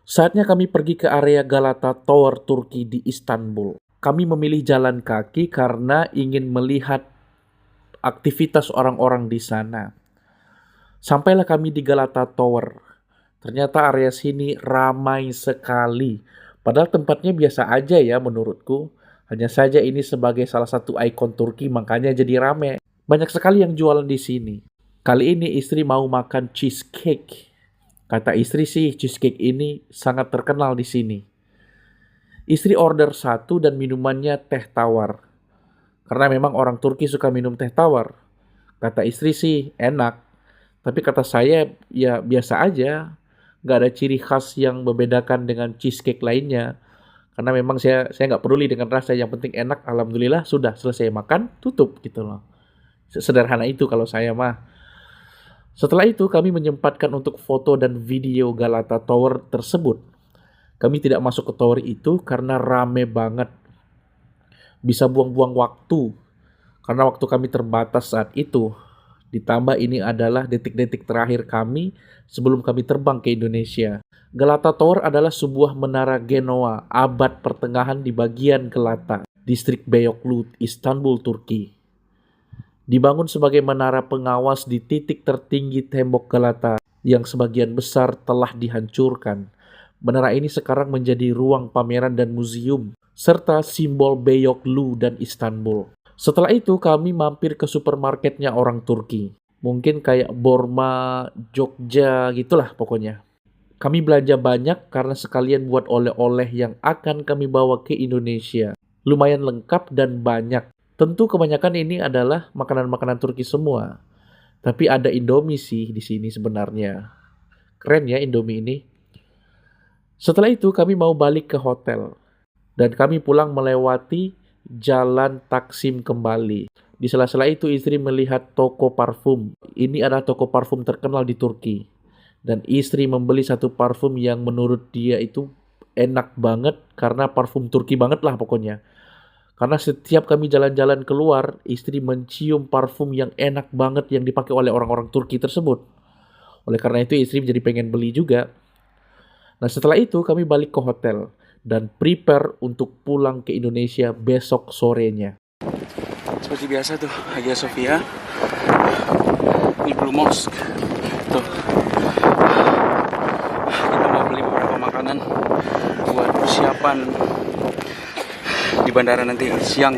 Saatnya kami pergi ke area Galata Tower Turki di Istanbul. Kami memilih jalan kaki karena ingin melihat aktivitas orang-orang di sana. Sampailah kami di Galata Tower. Ternyata area sini ramai sekali. Padahal tempatnya biasa aja ya menurutku. Hanya saja ini sebagai salah satu ikon Turki makanya jadi rame. Banyak sekali yang jualan di sini. Kali ini istri mau makan cheesecake. Kata istri sih cheesecake ini sangat terkenal di sini. Istri order satu dan minumannya teh tawar. Karena memang orang Turki suka minum teh tawar. Kata istri sih enak. Tapi kata saya ya biasa aja. Nggak ada ciri khas yang membedakan dengan cheesecake lainnya. Karena memang saya nggak peduli dengan rasa, yang penting enak, alhamdulillah, sudah selesai makan, tutup gitu loh. Sederhana itu kalau saya mah. Setelah itu kami menyempatkan untuk foto dan video Galata Tower tersebut. Kami tidak masuk ke tower itu karena rame banget. Bisa buang-buang waktu. Karena waktu kami terbatas saat itu. Ditambah ini adalah detik-detik terakhir kami sebelum kami terbang ke Indonesia. Galata Tower adalah sebuah menara Genoa abad pertengahan di bagian Galata, distrik Beyoğlu, Istanbul, Turki. Dibangun sebagai menara pengawas di titik tertinggi tembok Galata yang sebagian besar telah dihancurkan. Menara ini sekarang menjadi ruang pameran dan museum, serta simbol Beyoğlu dan Istanbul. Setelah itu kami mampir ke supermarketnya orang Turki. Mungkin kayak Borma, Jogja gitulah pokoknya. Kami belanja banyak karena sekalian buat oleh-oleh yang akan kami bawa ke Indonesia. Lumayan lengkap dan banyak. Tentu kebanyakan ini adalah makanan-makanan Turki semua. Tapi ada Indomie sih di sini sebenarnya. Keren ya Indomie ini. Setelah itu kami mau balik ke hotel. Dan kami pulang melewati Jalan Taksim kembali. Di sela-sela itu istri melihat toko parfum. Ini adalah toko parfum terkenal di Turki. Dan istri membeli satu parfum yang menurut dia itu enak banget karena parfum Turki banget lah pokoknya. Karena setiap kami jalan-jalan keluar, istri mencium parfum yang enak banget yang dipakai oleh orang-orang Turki tersebut. Oleh karena itu istri menjadi pengen beli juga. Nah setelah itu kami balik ke hotel dan prepare untuk pulang ke Indonesia besok sorenya. Seperti biasa tuh, Hagia Sophia, ini Blue Mosque. Tuh, kita mau beli beberapa makanan buat persiapan di bandara nanti siang.